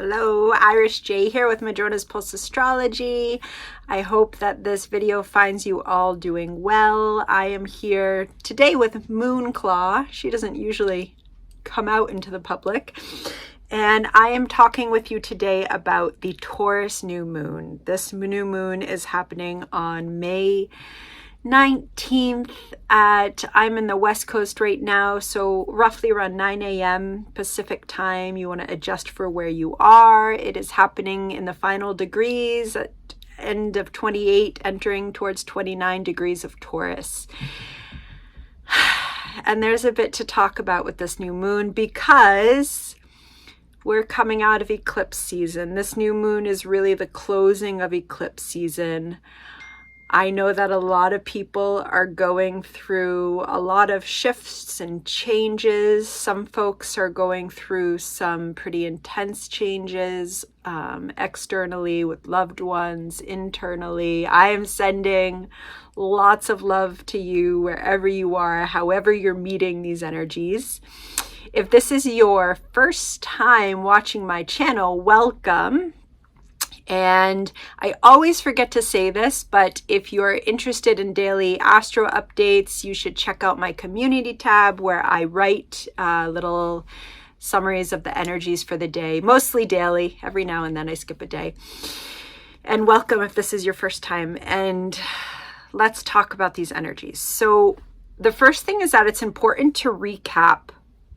Hello, Irish J here with Madrona's Pulse Astrology. I hope that this video finds you all doing well. I am here today with Moon Claw. She doesn't usually come out into the public. And I am talking with you today about the Taurus New Moon. This new moon is happening on May 19th I'm in the West Coast right now, so roughly around 9 a.m. Pacific time. You want to adjust for where you are. It is happening in the final degrees at end of 28, entering towards 29 degrees of Taurus. And there's a bit to talk about with this new moon because we're coming out of eclipse season. This new moon is really the closing of eclipse season. I know that a lot of people are going through a lot of shifts and changes. Some folks are going through some pretty intense changes externally with loved ones, internally. I am sending lots of love to you wherever you are, however you're meeting these energies. If this is your first time watching my channel, welcome. And I always forget to say this, but if you're interested in daily astro updates, you should check out my community tab where I write little summaries of the energies for the day, mostly daily. Every now and then I skip a day. And welcome if this is your first time. And let's talk about these energies. So the first thing is that it's important to recap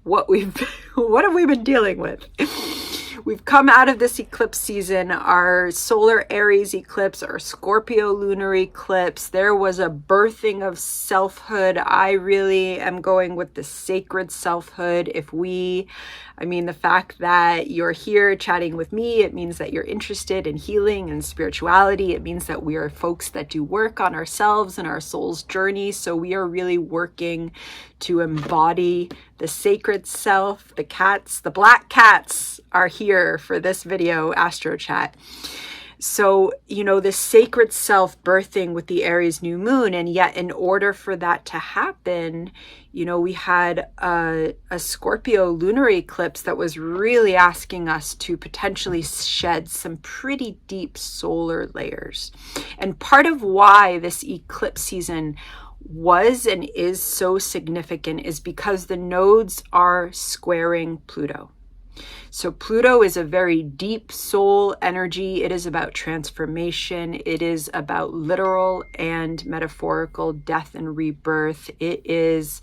what have we been dealing with. We've come out of this eclipse season, our solar Aries eclipse, our Scorpio lunar eclipse. There was a birthing of selfhood. I really am going with the sacred selfhood. The fact that you're here chatting with me, it means that you're interested in healing and spirituality. It means that we are folks that do work on ourselves and our soul's journey. So we are really working to embody the sacred self. The black cats are here for this video astro chat. So, the sacred self birthing with the Aries new moon. And yet in order for that to happen, we had a Scorpio lunar eclipse that was really asking us to potentially shed some pretty deep solar layers. And part of why this eclipse season was and is so significant is because the nodes are squaring Pluto. So Pluto is a very deep soul energy. It is about transformation. It is about literal and metaphorical death and rebirth. It is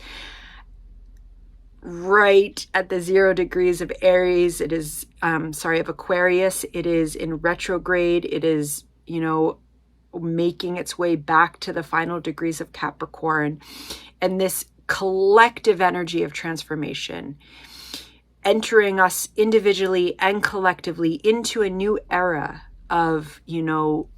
right at the 0 degrees of Aries. It is, of Aquarius. It is in retrograde. It is, making its way back to the final degrees of Capricorn. And this collective energy of transformation entering us individually and collectively into a new era of,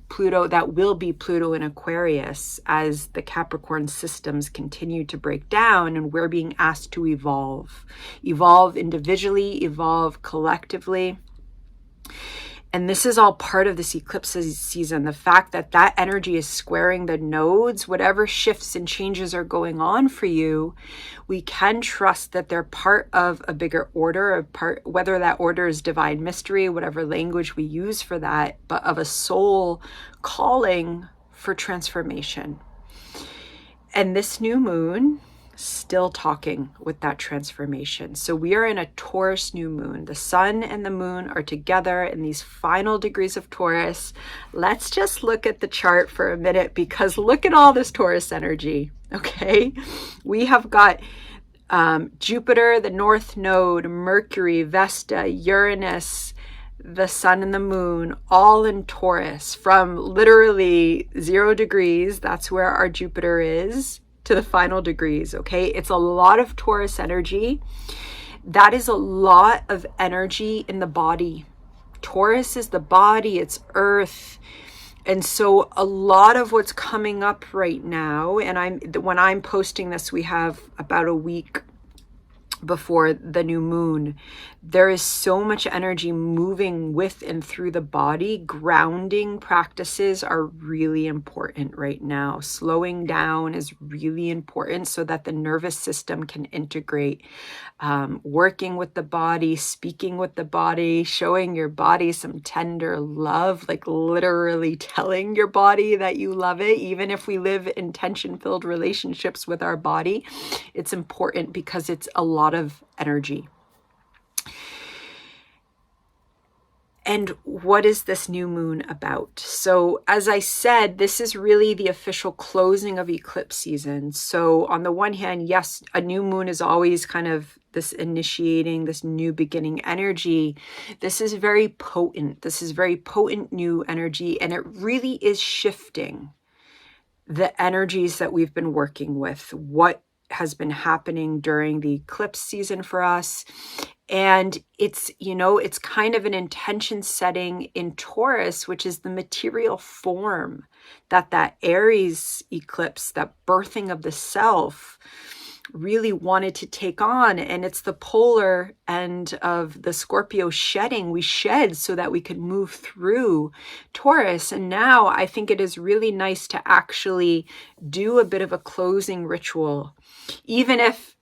Pluto, that will be Pluto in Aquarius as the Capricorn systems continue to break down and we're being asked to evolve individually, evolve collectively. And this is all part of this eclipse season. The fact that that energy is squaring the nodes, whatever shifts and changes are going on for you, we can trust that they're part of a bigger order, whether that order is divine mystery, whatever language we use for that, but of a soul calling for transformation. And this new moon, still talking with that transformation. So we are in a Taurus new moon. The sun and the moon are together in these final degrees of Taurus. Let's just look at the chart for a minute because look at all this Taurus energy, okay? We have got Jupiter, the North Node, Mercury, Vesta, Uranus, the sun and the moon, all in Taurus from literally 0 degrees. That's where our Jupiter is, to the final degrees, okay? It's a lot of Taurus energy. That is a lot of energy in the body. Taurus is the body, it's earth. And so a lot of what's coming up right now, and when I'm posting this, we have about a week before the new moon. There is so much energy moving with and through the body. Grounding practices are really important right now. Slowing down is really important so that the nervous system can integrate. Working with the body, speaking with the body, showing your body some tender love, like literally telling your body that you love it. Even if we live in tension-filled relationships with our body, it's important because it's a lot of energy. And what is this new moon about? So as I said, this is really the official closing of eclipse season. So on the one hand, yes, a new moon is always kind of this initiating, this new beginning energy. This is very potent. This is very potent new energy, and it really is shifting the energies that we've been working with, what has been happening during the eclipse season for us. And it's, you know, it's kind of an intention setting in Taurus, which is the material form that Aries eclipse, that birthing of the self, really wanted to take on. And it's the polar end of the Scorpio shedding. We shed so that we could move through Taurus. And now I think it is really nice to actually do a bit of a closing ritual, even if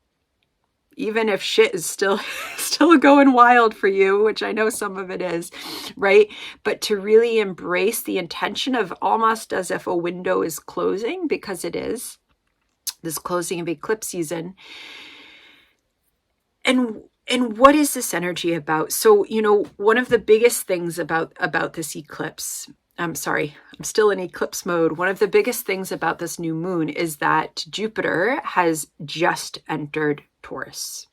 shit is still going wild for you, which I know some of it is, right? But to really embrace the intention of almost as if a window is closing, because it is, this closing of eclipse season. And what is this energy about? So, you know, one of the biggest things about this eclipse, I'm sorry, I'm still in eclipse mode. One of the biggest things about this new moon is that Jupiter has just entered Taurus.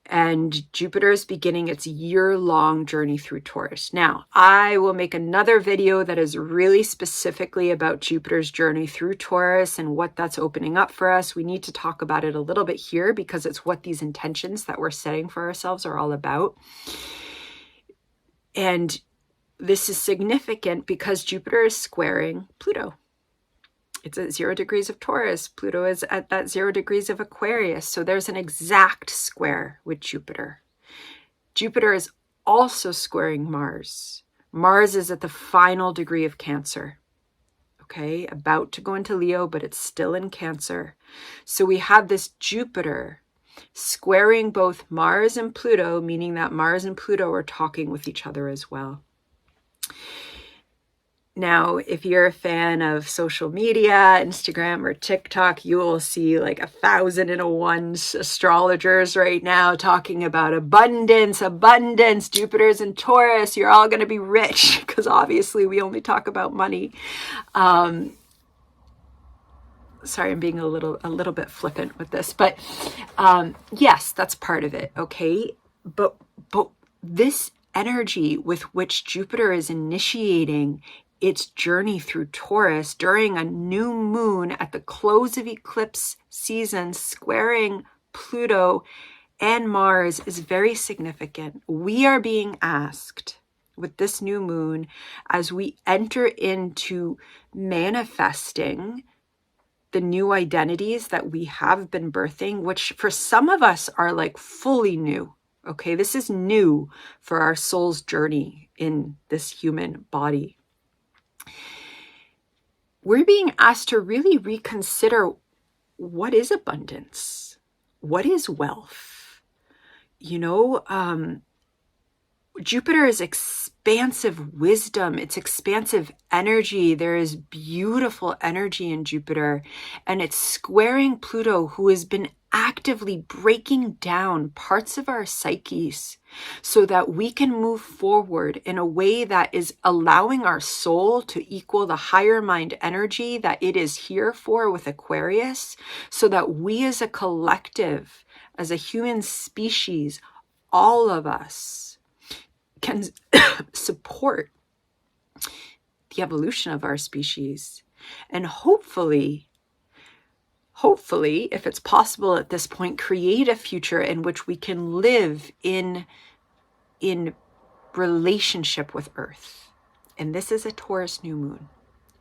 And Jupiter is beginning its year-long journey through Taurus. Now, I will make another video that is really specifically about Jupiter's journey through Taurus and what that's opening up for us. We need to talk about it a little bit here because it's what these intentions that we're setting for ourselves are all about. And this is significant because Jupiter is squaring Pluto. It's at 0 degrees of Taurus. Pluto is at that 0 degrees of Aquarius. So there's an exact square with Jupiter. Jupiter is also squaring Mars. Mars is at the final degree of Cancer. Okay, about to go into Leo, but it's still in Cancer. So we have this Jupiter squaring both Mars and Pluto, meaning that Mars and Pluto are talking with each other as well. Now, if you're a fan of social media, Instagram or TikTok, you will see like 1,001 astrologers right now talking about abundance. Jupiter's in Taurus. You're all going to be rich, because obviously we only talk about money. Sorry, I'm being a little bit flippant with this, but yes, that's part of it. Okay, but this energy with which Jupiter is initiating its journey through Taurus during a new moon at the close of eclipse season, squaring Pluto and Mars, is very significant. We are being asked with this new moon, as we enter into manifesting the new identities that we have been birthing, which for some of us are like fully new. Okay, this is new for our soul's journey in this human body. We're being asked to really reconsider, what is abundance? What is wealth? You know, Jupiter is expansive wisdom. It's expansive energy. There is beautiful energy in Jupiter, and it's squaring Pluto, who has been actively breaking down parts of our psyches so that we can move forward in a way that is allowing our soul to equal the higher mind energy that it is here for with Aquarius, so that we as a collective, as a human species, all of us can support the evolution of our species, and hopefully, if it's possible at this point, create a future in which we can live in relationship with Earth. And this is a Taurus new moon,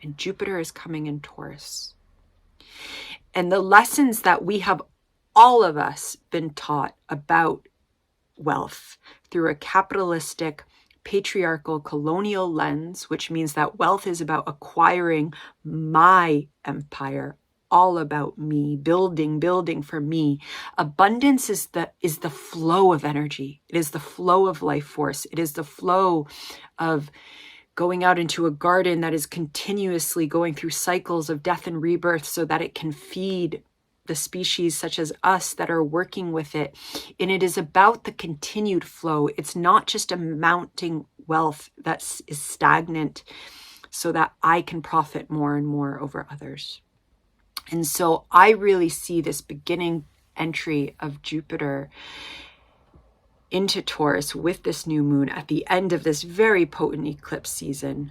and Jupiter is coming in Taurus. And the lessons that we have all of us been taught about wealth through a capitalistic, patriarchal, colonial lens, which means that wealth is about acquiring my empire, all about me, building for me. Abundance is the flow of energy. It is the flow of life force. It is the flow of going out into a garden that is continuously going through cycles of death and rebirth so that it can feed the species such as us that are working with it. And it is about the continued flow. It's not just a mounting wealth that is stagnant so that I can profit more and more over others. And so I really see this beginning entry of Jupiter into Taurus with this new moon at the end of this very potent eclipse season,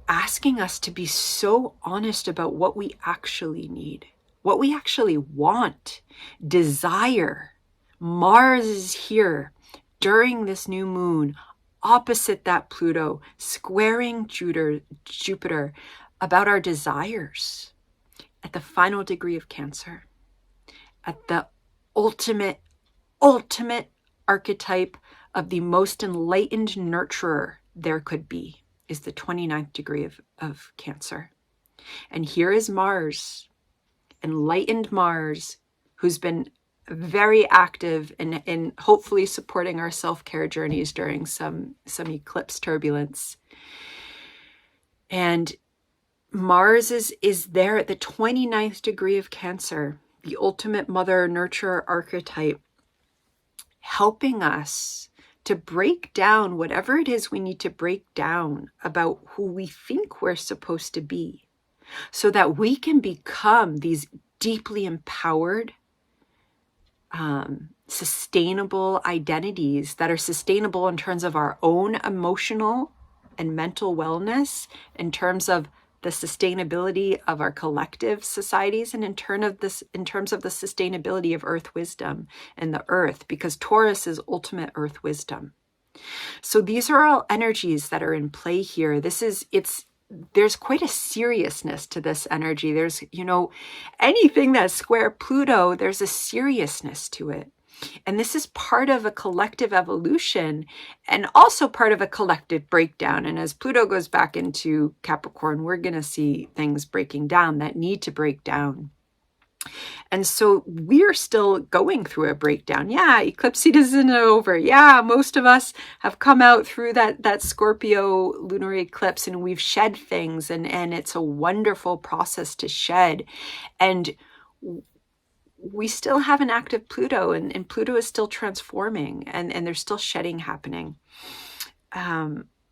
asking us to be so honest about what we actually need, what we actually want, desire. Mars is here during this new moon, opposite that Pluto, squaring Jupiter about our desires at the final degree of Cancer, at the ultimate archetype of the most enlightened nurturer there could be, is the 29th degree of Cancer. And here is Mars, enlightened Mars, who's been very active in hopefully supporting our self-care journeys during some eclipse turbulence. And Mars is there at the 29th degree of Cancer, the ultimate mother nurturer archetype, helping us to break down whatever it is we need to break down about who we think we're supposed to be, so that we can become these deeply empowered, sustainable identities that are sustainable in terms of our own emotional and mental wellness, in terms of the sustainability of our collective societies, and in terms of the sustainability of earth wisdom and the earth, because Taurus is ultimate earth wisdom. So these are all energies that are in play here. There's quite a seriousness to this energy. There's, anything that's square Pluto, there's a seriousness to it. And this is part of a collective evolution and also part of a collective breakdown. And as Pluto goes back into Capricorn, we're going to see things breaking down that need to break down. And so we're still going through a breakdown. Yeah, eclipse season isn't over. Yeah, most of us have come out through that Scorpio lunar eclipse and we've shed things, and it's a wonderful process to shed. And we still have an active Pluto, and Pluto is still transforming, and there's still shedding happening.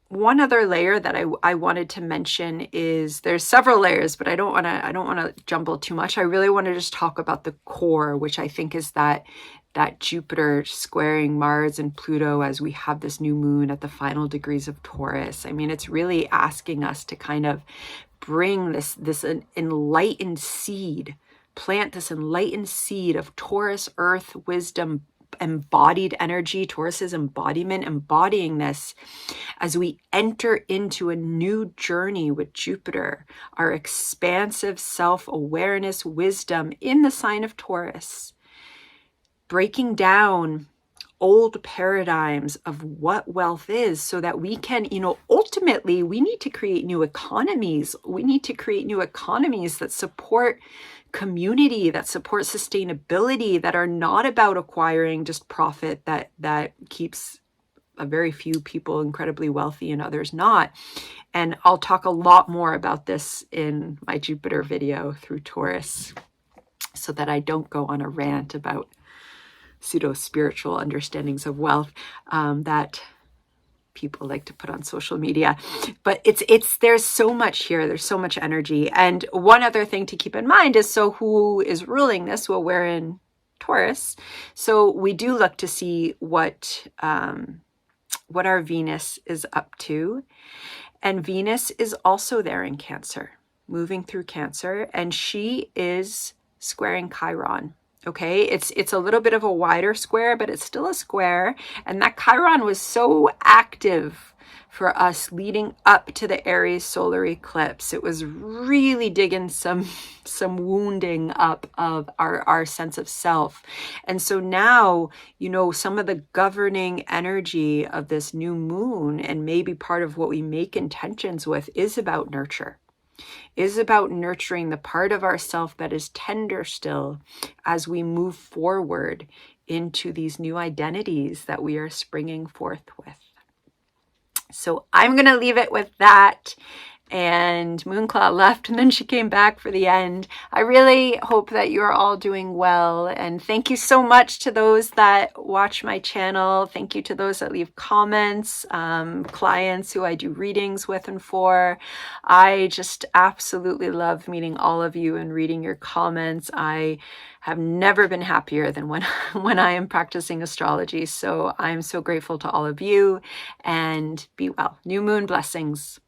One other layer that I wanted to mention is, there's several layers, but I don't want to jumble too much. I really want to just talk about the core, which I think is that Jupiter squaring Mars and Pluto as we have this new moon at the final degrees of Taurus. I mean, it's really asking us to kind of bring this enlightened seed, plant this enlightened seed of Taurus earth wisdom, embodied energy, Taurus's embodiment, embodying this as we enter into a new journey with Jupiter, our expansive self-awareness, wisdom in the sign of Taurus, breaking down old paradigms of what wealth is so that we can, ultimately we need to create new economies. We need to create new economies that support community, that support sustainability, that are not about acquiring just profit that keeps a very few people incredibly wealthy and others not. And I'll talk a lot more about this in my Jupiter video through Taurus, so that I don't go on a rant about pseudo-spiritual understandings of wealth that people like to put on social media. But there's so much here. There's so much energy. And one other thing to keep in mind is, so who is ruling this? Well, we're in Taurus. So we do look to see what our Venus is up to. And Venus is also there in Cancer, moving through Cancer, and she is squaring Chiron. Okay, it's a little bit of a wider square, but it's still a square. And that Chiron was so active for us leading up to the Aries solar eclipse. It was really digging some wounding up of our sense of self. And so now, you know, some of the governing energy of this new moon, and maybe part of what we make intentions with, is about nurture, is about nurturing the part of ourself that is tender still as we move forward into these new identities that we are springing forth with. So I'm going to leave it with that. And Moonclaw left and then she came back for the end. I really hope that you're all doing well. And thank you so much to those that watch my channel. Thank you to those that leave comments, clients who I do readings with and for. I just absolutely love meeting all of you and reading your comments. I have never been happier than when I am practicing astrology. So I'm so grateful to all of you, and be well. New moon blessings.